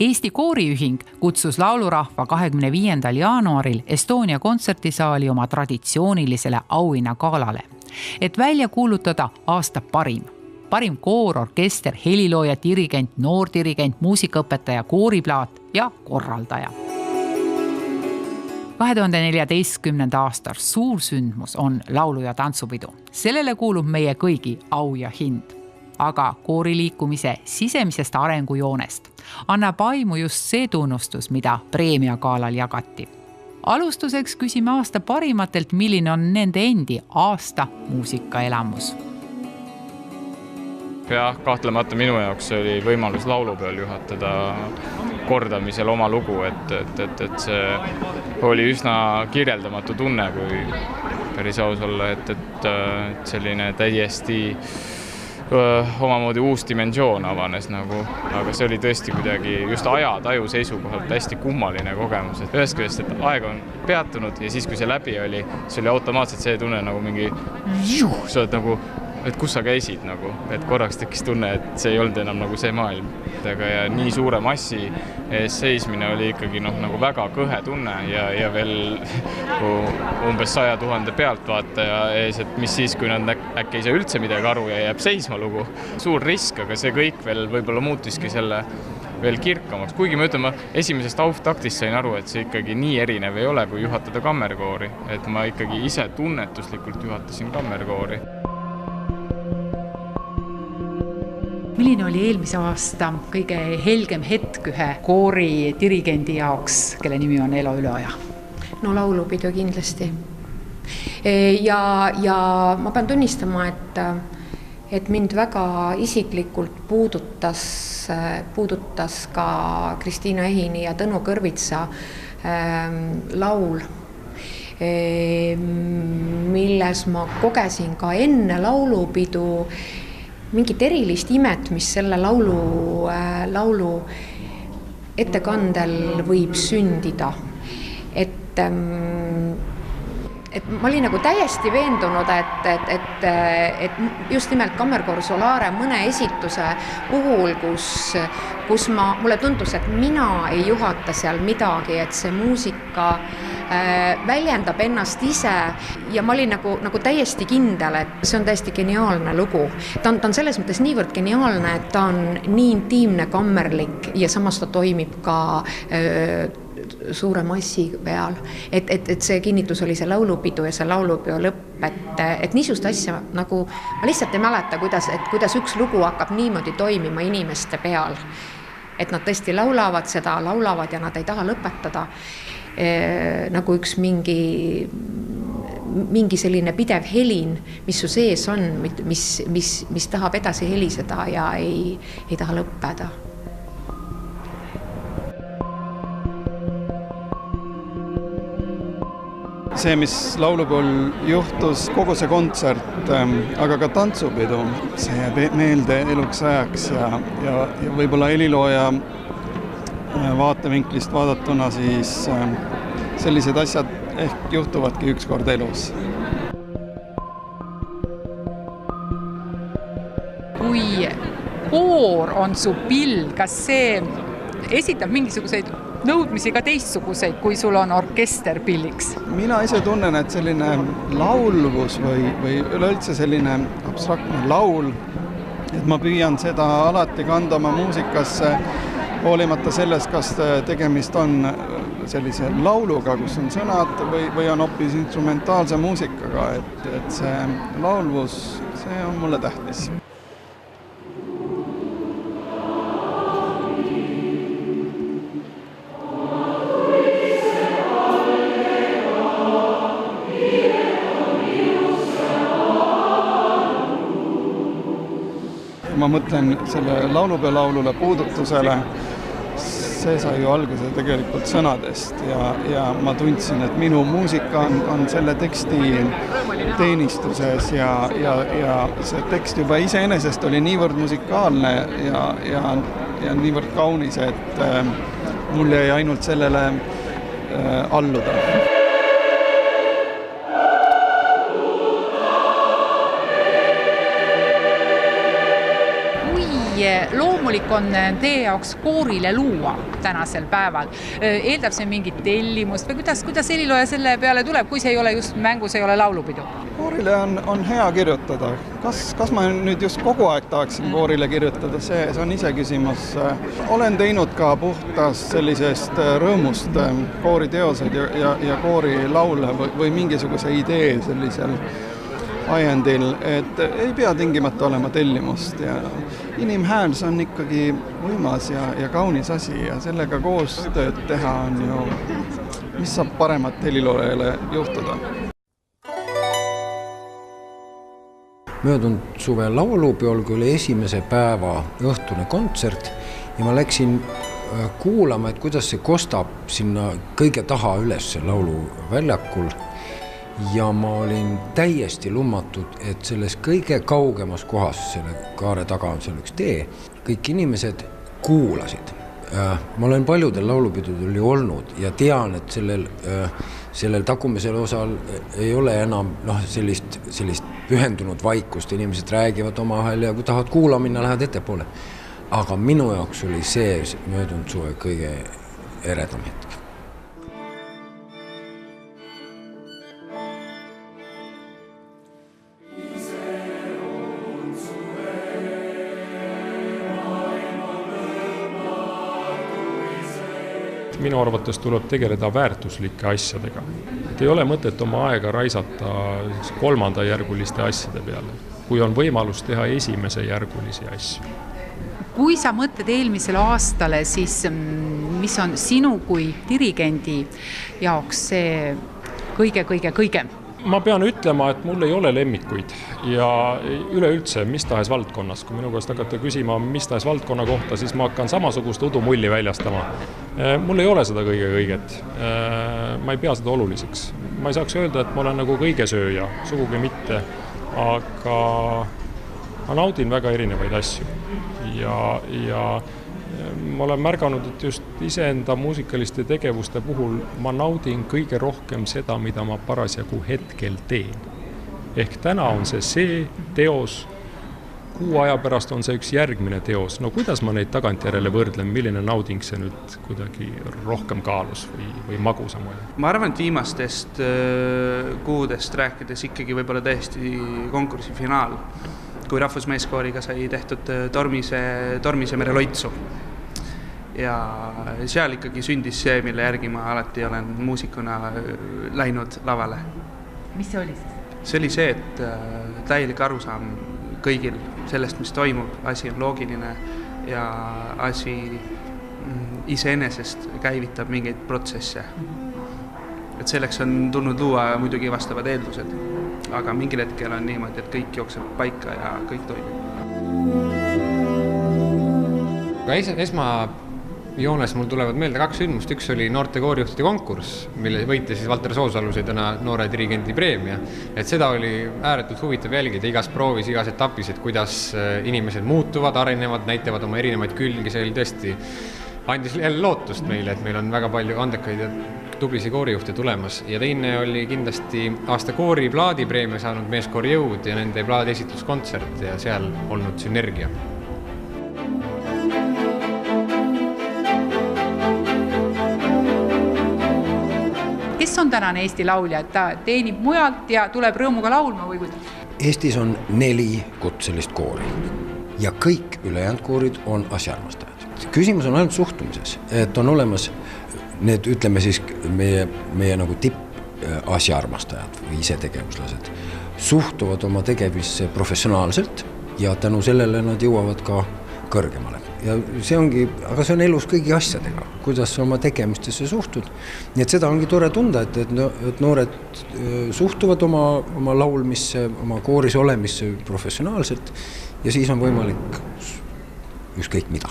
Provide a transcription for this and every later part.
Eesti kooriühing kutsus laulurahva 25. jaanuaril Estonia kontserdisaali oma traditsioonilisele auhinnagalale, et välja kuulutada aasta parim koor, orkester, helilooja, dirigent, noordirigent, muusikaõpetaja, kooriplaat ja korraldaja. 2014. aasta suursündmus on laulu- ja tantsupidu. Sellele kuulub meie kõigi au ja hind. Aga kooriliikumise sisemisest arengujoonest annab aimu just see tunnustus, mida preemiagaalal jagati. Alustuseks küsime aasta parimatelt, milline on nende endi aasta muusikaelamus. Jah, kahtlemata minu jaoks oli võimalus laulupeol juhatada kordamisel oma lugu, et see oli üsna kirjeldamatu tunne, kui päris aus olla, et selline täiesti omamoodi uus dimensioon avanes nagu, aga see oli tõesti kuidagi just ajataju seisukohalt hästi kummaline kogemus, et ühest küljest, et aeg on peatunud ja siis, kui see läbi oli, see oli automaatselt see tunne nagu mingi sa oled nagu, et kus sa käisid nagu, et korraks tekkis tunne, et see ei olnud enam nagu see maailm. Ja nii suure massi ees seismine oli ikkagi nagu väga kõhe tunne ja veel umbes 100 000 pealtvaataja ees, et mis siis, kui nad äkki ei saa üldse midagi aru ja jääb seisma lugu. Suur risk, aga see kõik veel võib-olla muutiski selle veel kirkamaks. Kuigi ma ütlema, esimesest auftaktist sain aru, et see ikkagi nii erinev ei ole, kui juhatada kammerkoori. Et ma ikkagi ise tunnetuslikult juhatasin kammerkoori. Milline oli eelmise aasta kõige helgem hetk ühe koori dirigendi jaoks, kelle nimi on Elo Üleoja? No laulupidu kindlasti. Ja ma pean tunnistama, et mind väga isiklikult puudutas ka Kristiina Ehini ja Tõnu Kõrvitsa laul, milles ma kogesin ka enne laulupidu mingit erilist imet, mis selle laulu ettekandel võib sündida. Et ma olin nagu täiesti veendunud, et just nimelt Kammerkoor Solare mõne esituse puhul, kus mulle tundus, et mina ei juhata seal midagi, et see muusika väljendab ennast ise ja ma olin nagu täiesti kindel, et see on täiesti geniaalne lugu. Ta on selles mõttes niivõrd geniaalne, et ta on nii intiimne, kammerlik ja samas ta toimib ka suure massi peal. Et see kinnitus oli see laulupidu ja see laulupeo lõpp, et niisugust asja nagu ma lihtsalt ei mäleta, kuidas üks lugu hakkab niimoodi toimima inimeste peal. Et nad tõesti laulavad ja nad ei taha lõpetada. Nagu üks mingi selline pidev helin, mis su sees on, mis tahab edasi heliseda ja ei taha lõppeda. See, mis laulupool juhtus, kogu see kontsert, aga ka tantsupidu, see jääb meelde eluks ajaks ja võib-olla helilooja vaatevinklist vaadatuna, siis sellised asjad ehk juhtuvadki ükskord elus. Kui koor on su pill, kas see esitab mingisuguseid nõudmisi ka teistsuguseid, kui sul on orkester pilliks? Mina ise tunnen, et selline laulvus või üleüldse selline abstraktne laul, et ma püüan seda alati kanda oma muusikasse, hoolimata sellest, kas tegemist on sellise lauluga, kus on sõnad või on hoopis instrumentaalse muusikaga, et see laulvus, see on mulle tähtis. Ma mõtlen selle laulupeo laulule puudutusele, see sai ju alguse tegelikult sõnadest ja ma tundsin, et minu muusika on selle teksti teenistuses ja see tekst juba iseenesest oli niivõrd musikaalne ja niivõrd kaunis, et mul jäi ainult sellele alluda. loomulik on teie jaoks koorile luua tänasel päeval? Eeldab see mingit tellimust või kuidas helilooja selle peale tuleb, kui see ei ole just mängus, ei ole laulupidu? Koorile on hea kirjutada. Kas ma nüüd just kogu aeg tahaksin koorile kirjutada, see on ise küsimus. Olen teinud ka puhtast sellisest rõõmust kooriteoseid ja koorilaule või mingisuguse idee sellisel ajendil, et ei pea tingimata olema tellimust ja inimhääl see on ikkagi võimas ja kaunis asi ja sellega koostööd teha on ju, mis saab paremat heliloojale juhtuda. Möödunud suve laulupeol, kui oli esimese päeva õhtune kontsert ja ma läksin kuulama, et kuidas see kostab sinna kõige taha üles lauluväljakul ja ma olin täiesti lummatud, et selles kõige kaugemas kohas, selle kaare taga on seal üks tee, kõik inimesed kuulasid. Ma olen paljudel laulupidudel ju olnud ja tean, et sellel tagumisel osal ei ole enam sellist pühendunud vaikust, inimesed räägivad omavahel ja kui tahavad kuula minna, lähevad ettepoole. Aga minu jaoks oli see möödunud suve kõige eredam hetk. Minu arvates tuleb tegeleda väärtuslike asjadega. Et ei ole mõtet oma aega raisata kolmandajärguliste asjade peale, kui on võimalus teha esimese järgulisi asju. Kui sa mõtled eelmisele aastale, siis mis on sinu kui dirigendi jaoks see kõige? Ma pean ütlema, et mul ei ole lemmikuid ja üleüldse mis tahes valdkonnas. Kui minu käest hakata küsima mis tahes valdkonna kohta, siis ma hakkan samasugust udumulli väljastama. Mul ei ole seda kõiget. Ma ei pea seda oluliseks. Ma ei saaks öelda, et ma olen nagu kõigesööja, sugugi mitte, aga ma naudin väga erinevaid asju ja ma olen märganud, et just iseenda muusikaliste tegevuste puhul ma naudin kõige rohkem seda, mida ma parasjagu hetkel teen. Ehk täna on see teos, kuu aja pärast on see üks järgmine teos. No kuidas ma neid tagantjärele võrdlen, milline nauding see nüüd kuidagi rohkem kaalus või magusam oli? Ma arvan, et viimastest kuudest rääkides ikkagi võib-olla täiesti konkursi finaal, kui rahvusmeeskooriga sai tehtud Tormise mere loitsu. Ja seal ikkagi sündis see, mille järgi ma alati olen muusikuna läinud lavale. Mis see oli siis? See oli see, et täielik arusaam kõigil sellest, mis toimub, asi on loogiline ja asi iseenesest käivitab mingeid protsesse. Et selleks on tulnud luua muidugi vastavad eeldused, aga mingil hetkel on niimoodi, et kõik jookseb paika ja kõik toimub. Esmajoones mul tulevad meelde 2 sündmust. Üks oli noorte koorijuhtide konkurss, mille võitis siis Valter Soosalus ja täna noore dirigendi preemia. Et seda oli ääretult huvitav jälgida igas proovis, igas etapis, et kuidas inimesed muutuvad, arenevad, näitavad oma erinevaid külgi. See oli tõesti andis jälle lootust meile, et meil on väga palju andekaid ja tublisi koorijuhte tulemas. Ja teine oli kindlasti aasta koori plaadipreemia saanud Meeskoori Jõud ja nende plaadi esituskontsert ja seal olnud sünergia. Kes on tänane Eesti laulja, et ta teenib mujalt ja tuleb rõõmuga laulma või kuidas? Eestis on 4 kutselist koori ja kõik ülejäänud koorid on asjaarmastajad. Küsimus on ainult suhtumises, et on olemas need, ütleme siis, meie nagu tipp-asjaarmastajad või isetegevuslased suhtuvad oma tegevisse professionaalselt ja tänu sellele nad jõuavad ka kõrgemale. Ja see ongi, aga see on elus kõigi asjadega, kuidas oma tegemistesse suhtud. Nii et seda ongi tore tunda, et noored suhtuvad oma laulmisse, oma kooris olemisse professionaalselt ja siis on võimalik ükskõik mida.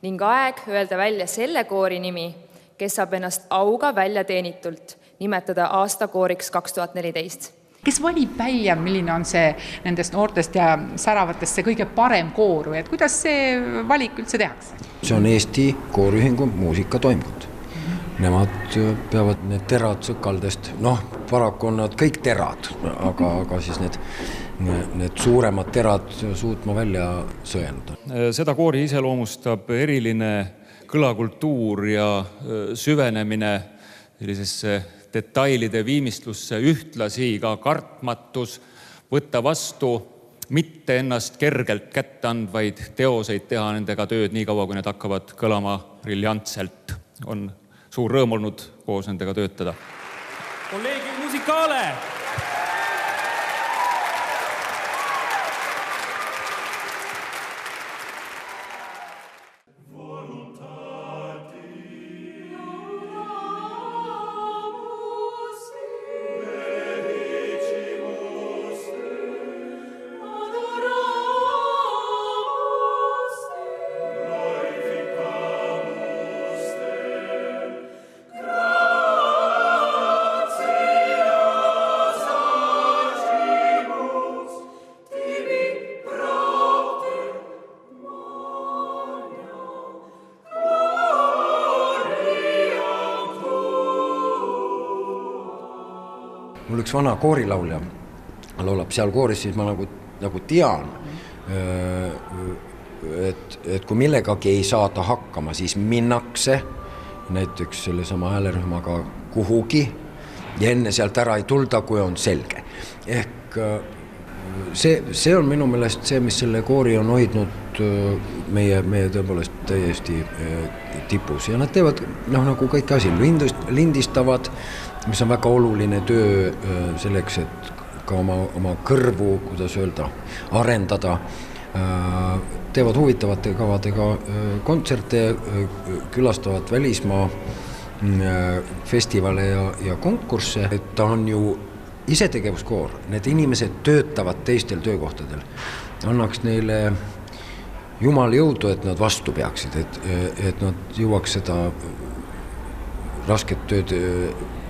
Ning aeg öelda välja selle koori nimi, kes saab ennast auga välja teenitult nimetada aasta kooriks 2014. Kes valib välja, milline on see nendest noortest ja säravatest see kõige parem koor või et kuidas see valik üldse tehakse? See on Eesti Kooriühingu muusikatoimkond. Nemad peavad need terad sõkaldest, paraku on nad kõik terad, aga siis need suuremad terad suutma välja sõjenda. Seda koori iseloomustab eriline kõlakultuur ja süvenemine sellisesse detailide viimistlusse, ühtlasi ka kartmatus, võtta vastu mitte ennast kergelt kätte andvaid teoseid, teha nendega tööd nii kaua, kui need hakkavad kõlama briljantselt. On suur rõõm olnud koos nendega töötada. Colleghi musicale! Mul üks vana koorilaulja laulab seal kooris, siis ma nagu tean, et kui millegagi ei saada hakkama, siis minnakse näiteks selle sama häälerühmaga kuhugi ja enne sealt ära ei tulda, kui on selge. Ehk see on minu meelest see, mis selle koori on hoidnud meie tõepoolest täiesti tipus. Ja nad teevad nagu kõik asi, lindistavad, mis on väga oluline töö selleks, et ka oma kõrvu, kuidas öelda, arendada. Teevad huvitavate kavadega kontserte, külastavad välismaa festivale ja konkursse. Ta on ju isetegevuskoor, need inimesed töötavad teistel töökohtadel. Annaks neile jumal jõudu, et nad vastu peaksid, et nad jõuaks seda rasket tööd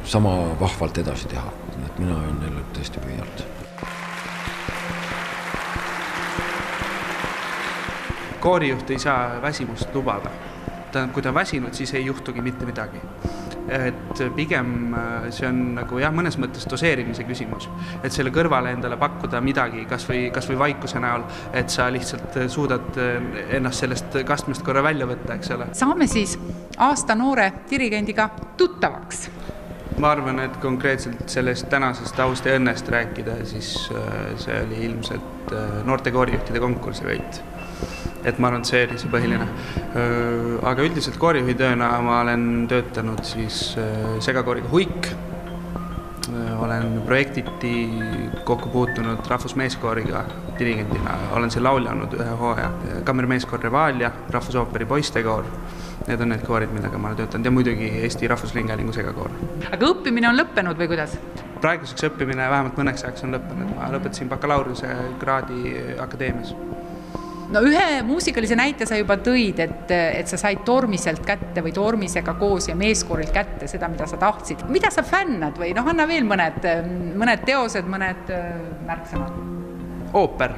sama vahvalt edasi teha. Et mina olen neile tõesti püüalt. Koorijuht ei saa väsimust lubada. Kui ta on väsinud, siis ei juhtugi mitte midagi. Et pigem see on nagu mõnes mõttes doseerimise küsimus, et selle kõrvale endale pakkuda midagi, kas või vaikuse näol, et sa lihtsalt suudad ennast sellest kastmest korra välja võtta, eks ole. Saame siis aasta noore dirigendiga tuttavaks. Ma arvan, et konkreetselt sellest tänasest aust ja õnnest rääkida, siis see oli ilmselt noorte koorijuhtide konkursi võit. Et ma arvan, et see oli see põhiline. Aga üldiselt koorijuhitööna ma olen töötanud siis segakooriga Huik. Olen projektiti kokku puutunud rahvusmeeskooriga dirigendina. Olen seal lauljanud ühe hooaja. Kammermeeskoor Revalia, Rahvusooperi poistekoor. Need on need koorid, millega ma olen töötanud ja muidugi Eesti Rahvusringhäälingu segakoor. Aga õppimine on lõppenud või kuidas? Praeguseks õppimine vähemalt mõneks ajaks on lõppenud. Ma lõpetasin bakalaureuse kraadi akadeemias. No ühe muusikalise näite sa juba tõid, et sa said Tormiselt kätte või Tormisega koos ja meeskoorilt kätte seda, mida sa tahtsid. Mida sa fännad või anna veel mõned teosed, mõned märksõnad? Ooper.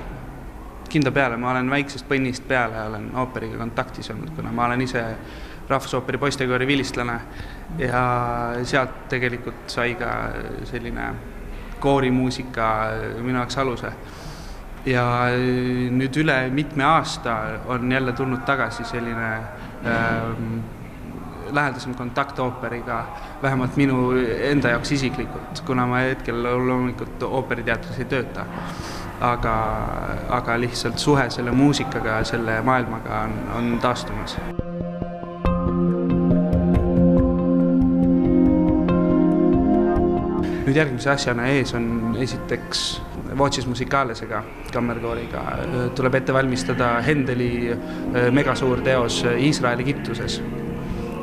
Kinda peale, ma olen väiksest põnnist peale, olen ooperiga kontaktis olnud, kuna ma olen ise Rahvusooperi poistekoori vilistlane ja sealt tegelikult sai ka selline koorimuusika minu jaoks aluse. Ja nüüd üle mitme aasta on jälle tulnud tagasi selline lähedasem kontakt ooperiga, vähemalt minu enda jaoks isiklikult, kuna ma hetkel loomulikult ooperiteatris ei tööta. Aga lihtsalt suhe selle muusikaga, selle maailmaga on taastumas. Nüüd järgmise asjana ees on esiteks Voces Musicalesega, kammerkooriga. Tuleb ette valmistada Hendeli megasuur teos Iisraeli Egiptuses,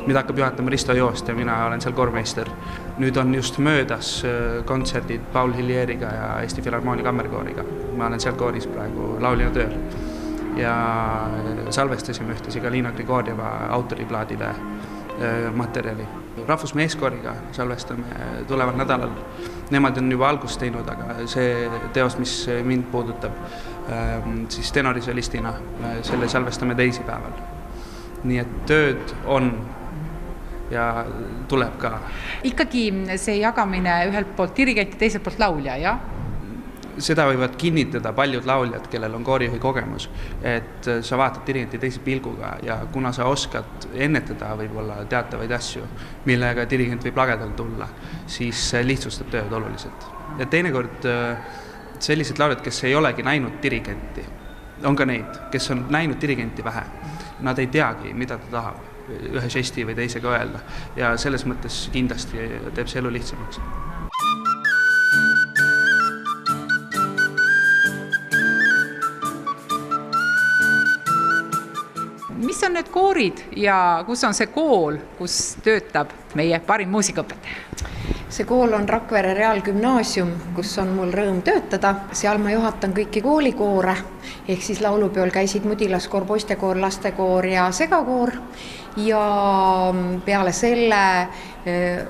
mida hakkab juhatama Risto Joost ja mina olen seal koormeister. Nüüd on just möödas kontserdid Paul Hillieriga ja Eesti Filharmoonia kammerkooriga. Ma olen seal kooris praegu lauljana tööl. Ja salvestasime ühtesi ka Liina Grigorjeva autoriplaadile materjali. Rahvusmeeskooriga salvestame tuleval nädalal. Nemad on juba algust teinud, aga see teos, mis mind puudutab, siis tenorisolistina, selle salvestame teisipäeval. Nii et tööd on ja tuleb ka. Ikkagi see jagamine ühelt poolt dirigenti, teiselt poolt laulja, jah? seda võivad kinnitada paljud lauljad, kellel on koorijuhi kogemus, et sa vaatad dirigenti teise pilguga ja kuna sa oskad ennetada võib-olla teatavaid asju, millega dirigent võib lagedal tulla, siis lihtsustab tööd oluliselt. Ja teinekord sellised lauljad, kes ei olegi näinud dirigenti, on ka neid, kes on näinud dirigenti vähe. Nad ei teagi, mida ta tahab ühe žesti või teisega öelda ja selles mõttes kindlasti teeb see elu lihtsamaks. Mis on need koorid ja kus on see kool, kus töötab meie parim muusikaõpetaja? See kool on Rakvere Reaalgümnaasium, kus on mul rõõm töötada. Seal ma juhatan kõiki koolikoore, ehk siis laulupeol käisid mudilaskoor, poistekoor, lastekoor ja segakoor. Ja peale selle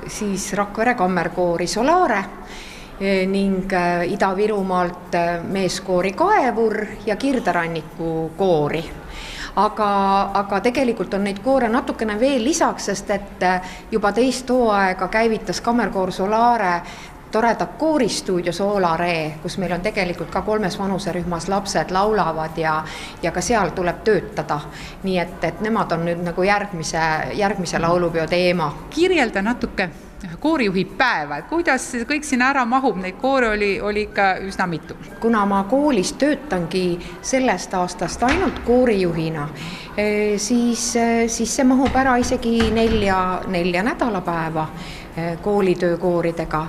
siis Rakvere kammerkoori Solare ning Ida-Virumaalt meeskoori Kaevur ja Kirderanniku koori. Aga tegelikult on neid koore natukene veel lisaks, sest et juba teist hooaega käivitas kammerkoor Solare toreda kooristuudio Solare, kus meil on tegelikult ka 3 vanuserühmas lapsed laulavad ja ka seal tuleb töötada. Nii et nemad on nüüd nagu järgmise laulupeo teema. Kirjelda natuke koorijuhi päeva, kuidas kõik sinna ära mahub, neid koore oli ikka üsna mitu. Kuna ma koolis töötangi sellest aastast ainult koorijuhina, siis see mahub ära isegi 4 nädalapäeva koolitöökooridega.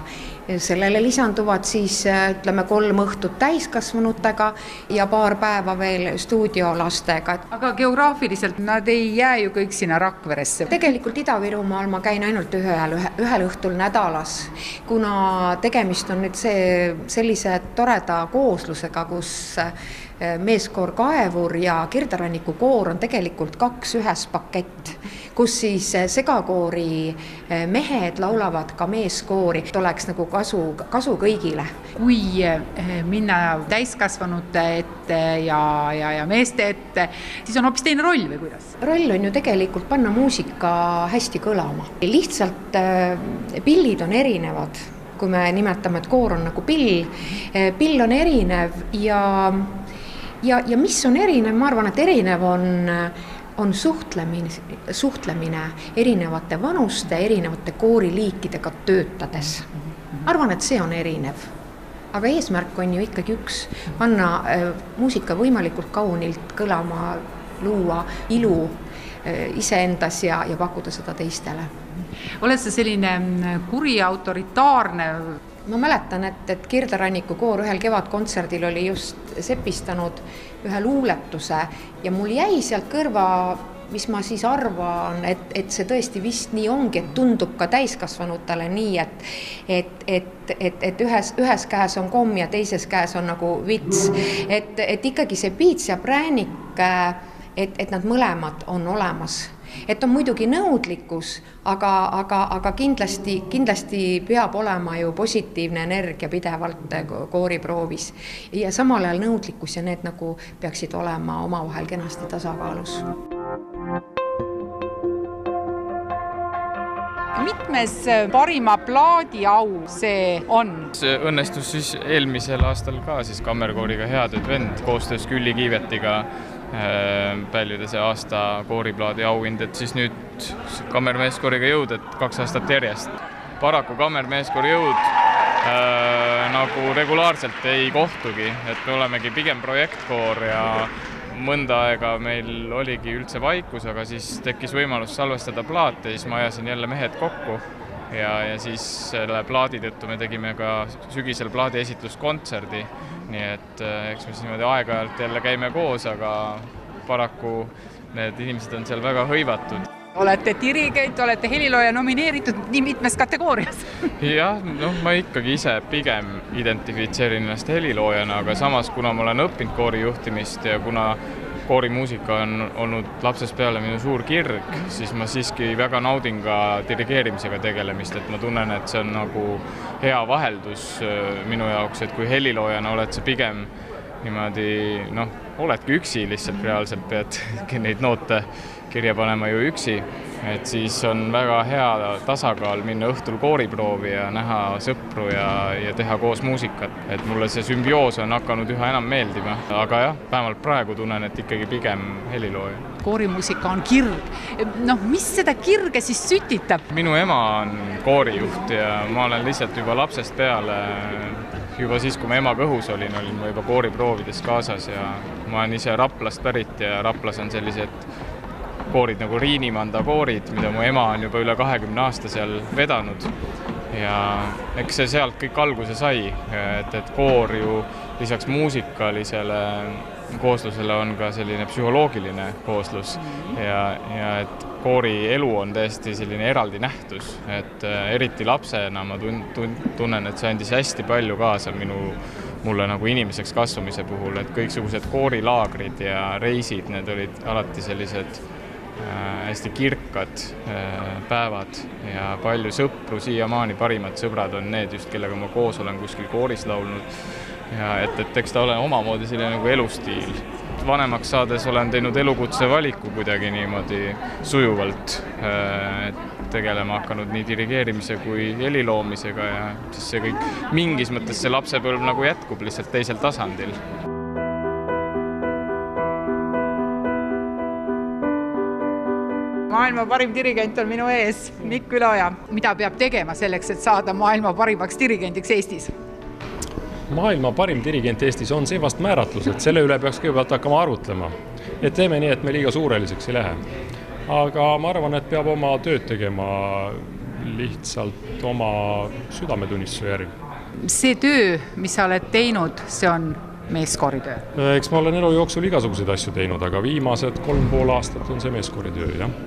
Sellele lisanduvad siis 3 õhtut täiskasvanutega ja paar päeva veel stuudiolastega. Aga geograafiliselt nad ei jää ju kõik sinna Rakveresse. Tegelikult Ida-Virumaal ma käin ainult ühel õhtul nädalas, kuna tegemist on nüüd sellise toreda kooslusega, kus meeskoor Kaevur ja Kirderanniku koor on tegelikult 2 ühes pakett, kus siis segakoori mehed laulavad ka meeskoori, et oleks nagu kasu kõigile. Kui minna täiskasvanute ette ja meeste ette, siis on hoopis teine roll või kuidas? Roll on ju tegelikult panna muusika hästi kõlama. Lihtsalt pillid on erinevad, kui me nimetame, et koor on nagu pill. Pill on erinev ja mis on erinev, ma arvan, et erinev on suhtlemine erinevate vanuste, erinevate kooriliikidega töötades. Arvan, et see on erinev. Aga eesmärk on ju ikkagi üks, panna muusika võimalikult kaunilt kõlama, luua ilu iseendas ja pakkuda seda teistele. Oled sa selline kuri autoritaarne? Ma mäletan, et Kirderanniku koor ühel kevadkontserdil oli just sepistanud ühe luuletuse ja mul jäi sealt kõrva, mis ma siis arvan, et see tõesti vist nii ongi, et tundub ka täiskasvanutele nii, et ühes käes on komm ja teises käes on nagu vits. Et ikkagi see piits ja präänik, et nad mõlemad on olemas. Et on muidugi nõudlikkus, aga kindlasti peab olema ju positiivne energia pidevalt kooriproovis. Ja samal ajal nõudlikkus ja need nagu peaksid olema omavahel kenasti tasakaalus. Mitmes parima plaadi au see on? See õnnestus siis eelmisel aastal ka siis kammerkooriga Heatööd vend koostöös Külli Kiivetiga pälvida see aasta kooriplaadi auhind, et siis nüüd kammermeeskooriga jõud, et 2 aastat järjest. Paraku kammermeeskoori jõud nagu regulaarselt ei kohtugi, et me olemegi pigem projektkoor ja mõnda aega meil oligi üldse vaikus, aga siis tekkis võimalus salvestada plaate ja siis ma ajasin jälle mehed kokku ja siis selle plaadi tõttu me tegime ka sügisel plaadi esitluskontserdi. Nii et eks me siis niimoodi aeg-ajalt jälle käime koos, aga paraku need inimesed on seal väga hõivatud. Olete dirigent, olete helilooja nomineeritud nii mitmes kategoorias. Jah, ma ikkagi ise pigem identifitseerin ennast heliloojana, aga samas kuna ma olen õppinud koorijuhtimist ja kuna koorimuusika on olnud lapsest peale minu suur kirg, siis ma siiski väga naudin ka dirigeerimisega tegelemist, et ma tunnen, et see on nagu hea vaheldus minu jaoks, et kui heliloojana oled sa pigem niimoodi oledki üksi, lihtsalt reaalselt pead neid noote kirja panema ju üksi, et siis on väga hea tasakaal minna õhtul kooriproovi ja näha sõpru ja teha koos muusikat. Et mulle see sümbioos on hakanud üha enam meeldima, aga jah, vähemalt praegu tunnen, et ikkagi pigem helilooja. Koorimuusika on kirg. Mis seda kirge siis sütitab? Minu ema on koorijuht ja ma olen lihtsalt juba lapsest peale, juba siis, kui ma emaga õhus olin ma juba kooriproovides kaasas ja ma olen ise Raplast pärit ja Raplas on sellised koorid nagu Riinimanda koorid, mida mu ema on juba üle 20 aasta seal vedanud ja eks see sealt kõik alguse sai, et koor ju lisaks muusikalisele kooslusele on ka selline psühholoogiline kooslus ja et koori elu on tõesti selline eraldi nähtus, et eriti lapsena ma tunnen, et see andis hästi palju kaasa mulle nagu inimeseks kasvamise puhul, et kõiksugused koorilaagrid ja reisid, need olid alati sellised hästi kirkad päevad ja palju sõpru, siiamaani parimad sõbrad on need just, kellega ma koos olen kuskil kooris laulnud ja et eks ta ole omamoodi selline nagu elustiil. Vanemaks saades olen teinud elukutse valiku kuidagi niimoodi sujuvalt, tegelema hakanud nii dirigeerimise kui heliloomisega ja siis see kõik mingis mõttes see lapsepõlv nagu jätkub lihtsalt teisel tasandil. Maailma parim dirigent on minu ees, Mikk Üloja. Mida peab tegema selleks, et saada maailma parimaks dirigendiks Eestis? Maailma parim dirigent Eestis on see vast määratlus, et selle üle peaks kõigepealt hakkama arutlema. Et teeme nii, et me liiga suureliseks ei lähe. Aga ma arvan, et peab oma tööd tegema lihtsalt oma südametunnistuse järgi. See töö, mis sa oled teinud, see on meeskooritöö? Eks ma olen elu jooksul igasuguseid asju teinud, aga viimased 3,5 aastat on see meeskooritöö, jah.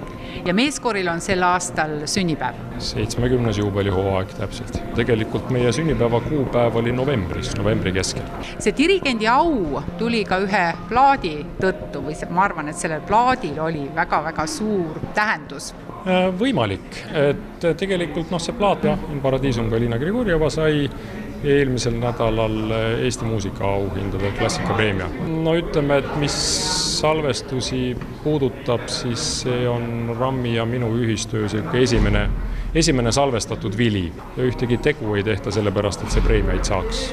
Ja meeskooril on sel aastal sünnipäev? 70. juubelihooaeg täpselt. Tegelikult meie sünnipäeva kuupäev oli novembri keskel. See dirigendi au tuli ka ühe plaadi tõttu või ma arvan, et sellel plaadil oli väga-väga suur tähendus. Võimalik, et tegelikult see plaat In Paradiisum Galina Grigorjeva sai eelmisel nädalal Eesti muusikaauhindade klassikapreemia. Ütleme, et mis salvestusi puudutab, siis see on Rammi ja minu ühistöö esimene salvestatud vili ja ühtegi tegu ei tehta sellepärast, et see preemiaid saaks.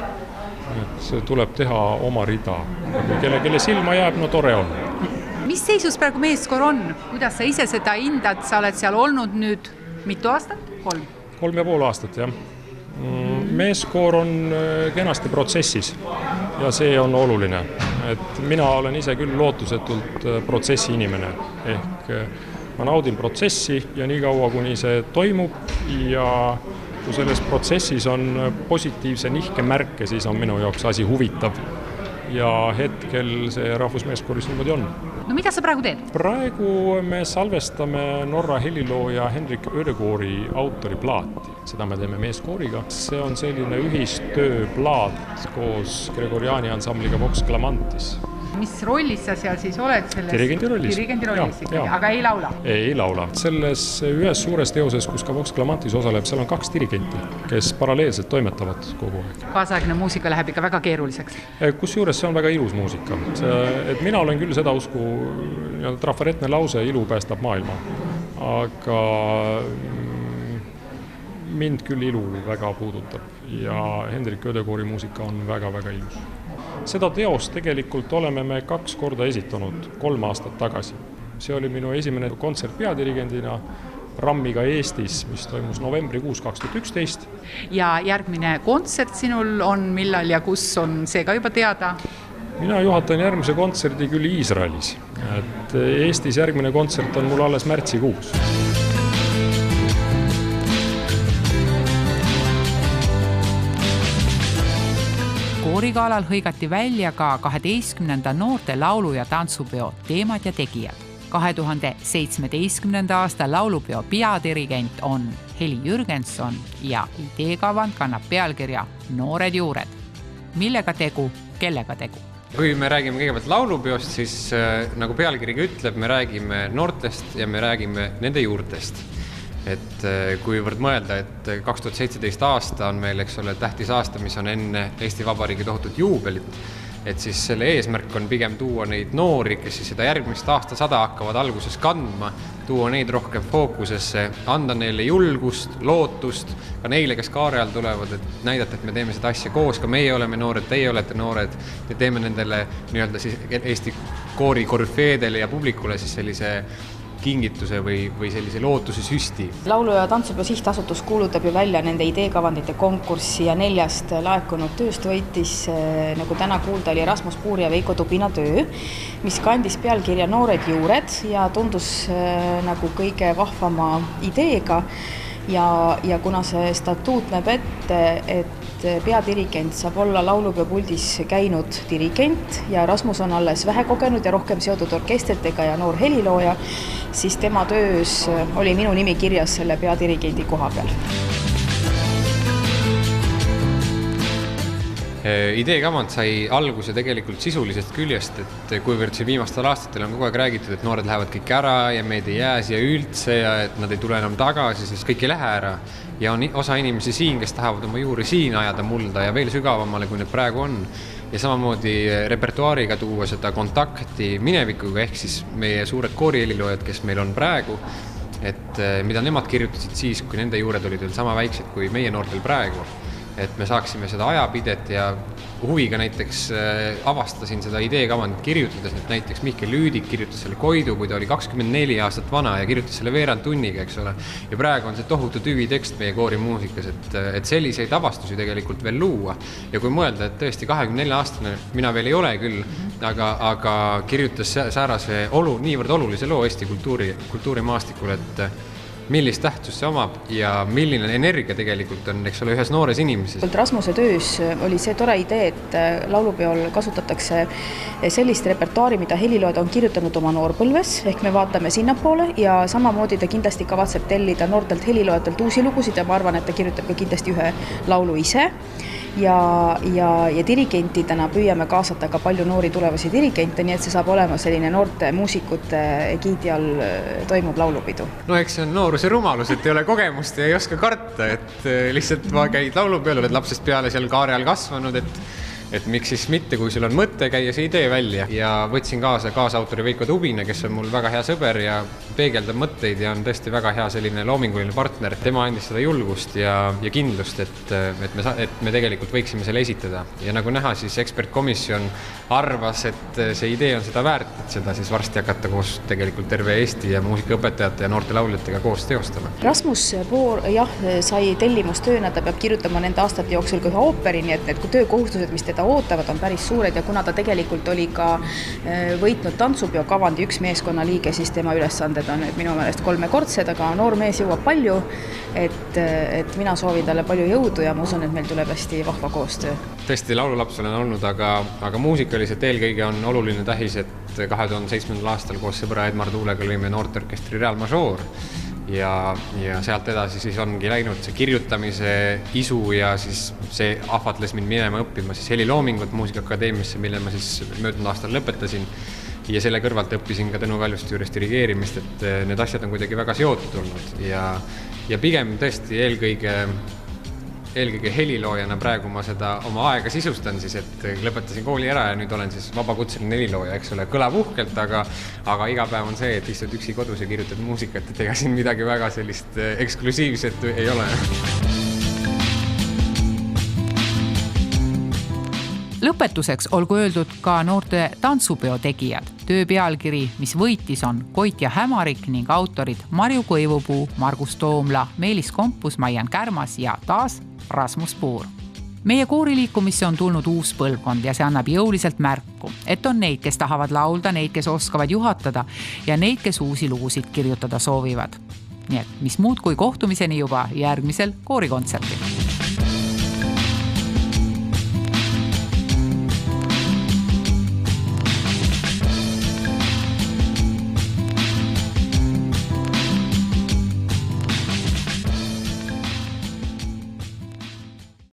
Et see tuleb teha oma rida. Kelle silma jääb, tore on. Mis seisus praegu meeskoor on? Kuidas sa ise seda hindad? Sa oled seal olnud nüüd mitu aastat? 3,5 aastat, jah. Meeskoor on kenasti protsessis ja see on oluline. Et mina olen ise küll lootusetult protsessi inimene. Ehk ma naudin protsessi ja nii kaua, kuni see toimub ja kui selles protsessis on positiivse nihke märke, siis on minu jaoks asi huvitav. Ja hetkel see rahvusmeeskooris niimoodi on. Mida sa praegu teed? Praegu me salvestame Norra helilooja Henrik Ödegaardi autoriplaati. Seda me teeme meeskooriga. See on selline ühistööplaat koos Gregoriani ansambliga Vox Clamantis. Mis rollis sa seal siis oled? Dirigendi rollis. Dirigendi rollis ikkagi, aga ei laula? Ei laula. Selles ühes suures teoses, kus ka Vox Clamantis osaleb, seal on 2 dirigenti, kes paralleelselt toimetavad kogu aeg. Kaasaegne muusika läheb ikka väga keeruliseks. Kusjuures see on väga ilus muusika. Et mina olen küll seda usku, trafaretne lause, ilu päästab maailma. Aga mind küll ilu väga puudutab ja Henrik Ödegaardi muusika on väga-väga ilus. Seda teost tegelikult oleme me 2 korda esitanud 3 aastat tagasi. See oli minu esimene kontsert peadirigendina Rammiga Eestis, mis toimus novembrikuus 2011. Ja järgmine kontsert sinul on millal ja kus on see ka juba teada? Mina juhatan järgmise kontserdi küll Iisraelis. Et Eestis järgmine kontsert on mul alles märtsikuus. Koorigaalal hõigati välja ka 12. noorte laulu- ja tantsupeo teemad ja tegijad. 2017. aasta laulupeo peadirigent on Heli Jürgenson ja ideekavand kannab pealkirja Noored juured. Millega tegu, kellega tegu? Kui me räägime kõigepealt laulupeost, siis nagu pealkirigi ütleb, me räägime noortest ja me räägime nende juurtest. Et kuivõrd mõelda, et 2017 aasta on meil, eks ole, tähtis aasta, mis on enne Eesti Vabariigi tohutut juubelit, et siis selle eesmärk on pigem tuua neid noori, kes siis seda järgmist aastasada hakkavad alguses kandma, tuua neid rohkem fookusesse, anda neile julgust, lootust, ka neile, kes kaare all tulevad, et näidata, et me teeme seda asja koos, ka meie oleme noored, teie olete noored, ja teeme nendele nii-öelda siis Eesti koori korüfeedele ja publikule siis sellise kingituse või sellise lootuse süsti. Laulu- ja tantsupeo sihtasutus kuulutab ju välja nende ideekavandite konkurssi ja 4 laekunud tööst võitis, nagu täna kuulda, oli Rasmus Puur ja Veiko Tubina töö, mis kandis pealkirja Noored juured ja tundus nagu kõige vahvama ideega ja kuna see statuut näeb ette, et peadirigent saab olla laulupeo puldis käinud dirigent ja Rasmus on alles vähe kogenud ja rohkem seotud orkestritega ja noor helilooja, siis tema töös oli minu nimi kirjas selle peadirigendi koha peal. Ideekavand sai alguse tegelikult sisulisest küljest, et kuivõrd siin viimastel aastatel on kogu aeg räägitud, et noored lähevad kõik ära ja meid ei jää siia üldse ja et nad ei tule enam tagasi, siis kõik ei lähe ära. Ja on osa inimesi siin, kes tahavad oma juuri siin ajada mulda ja veel sügavamale, kui need praegu on. Ja samamoodi repertuaariga tuua seda kontakti minevikuga, ehk siis meie suured koorieliloojad, kes meil on praegu, et mida nemad kirjutasid siis, kui nende juured olid veel sama väiksed kui meie noortel praegu. Et me saaksime seda ajapidet ja huviga näiteks avastasin seda ideekavandit kirjutades, et näiteks Mihkel Lüüdik kirjutas selle Koidu, kui ta oli 24 aastat vana ja kirjutas selle veerand tunniga, eks ole. Ja praegu on see tohutu tüvitekst meie koorimuusikas, et selliseid avastusi tegelikult veel luua. Ja kui mõelda, et tõesti 24-aastane, mina veel ei ole küll, aga kirjutas säärase niivõrd olulise loo Eesti kultuurimaastikul, et millist tähtsust see omab ja milline energia tegelikult on, eks ole, ühes noores inimeses. Rasmuse töös oli see tore idee, et laulupeol kasutatakse sellist repertuaari, mida heliloojad on kirjutanud oma noorpõlves, ehk me vaatame sinnapoole ja samamoodi ta kindlasti kavatseb tellida noortelt heliloojatelt uusi lugusid ja ma arvan, et ta kirjutab ka kindlasti ühe laulu ise. Ja dirigentidena püüame kaasata ka palju noori tulevasi dirigente, nii et see saab olema selline noorte muusikute egiidi all toimub laulupidu. No eks see on nooruse rumalus, et ei ole kogemust ja ei oska karta, et lihtsalt käid laulupeal, oled lapsest peale seal kaare all kasvanud, et miks siis mitte, kui sul on mõte, käia see idee välja ja võtsin kaasautori Veiko Tubina, kes on mul väga hea sõber ja peegeldab mõtteid ja on tõesti väga hea selline loominguline partner. Tema andis seda julgust ja kindlust, et me tegelikult võiksime selle esitada ja nagu näha, siis ekspertkomisjon arvas, et see idee on seda väärt, et seda siis varsti hakata koos tegelikult terve Eesti ja muusikaõpetajate ja noorte lauljatega koos teostama. Rasmus Puur, sai tellimustööna, ta peab kirjutama nende aastate jooksul ka ühe ooperi, nii et need töökohustused, mis teda ootavad, on päris suured ja kuna ta tegelikult oli ka võitnud tantsupeo kavandi üks meeskonnaliige, siis tema ülesanded on minu meelest 3-kordsed, aga noor mees jõuab palju, et mina soovin talle palju jõudu ja ma usun, et meil tuleb hästi vahva koostöö. Tõesti, laululaps olen olnud, aga muusikaliselt eelkõige on oluline tähis, et 2007. aastal koos sõbra Edmar Tuulega lõime noorteorkestri Real Major ja sealt edasi siis ongi läinud see kirjutamise isu ja siis see ahvatles mind minema õppima siis heliloomingut Muusikaakadeemiasse, mille ma siis möödunud aastal lõpetasin ja selle kõrvalt õppisin ka Tõnu Kaljuste juures dirigeerimist, et need asjad on kuidagi väga seotud olnud ja pigem tõesti eelkõige heliloojana praegu ma seda oma aega sisustan siis, et lõpetasin kooli ära ja nüüd olen siis vabakutseline helilooja, eks ole, kõlab uhkelt, aga iga päev on see, et istud üksi kodus ja kirjutad muusikat, et ega siin midagi väga sellist eksklusiivset ei ole. Lõpetuseks olgu öeldud ka noorte tantsupeo tegijad. Töö pealkiri, mis võitis, on Koitja Hämarik ning autorid Marju Koivupuu, Margus Toomla, Meelis Kompus, Maian Kärmas ja taas Rasmus Puur. Meie kooriliikumisse on tulnud uus põlvkond ja see annab jõuliselt märku, et on neid, kes tahavad laulda, neid, kes oskavad juhatada ja neid, kes uusi lugusid kirjutada soovivad. Nii et mis muud kui kohtumiseni juba järgmisel koorikontsertil.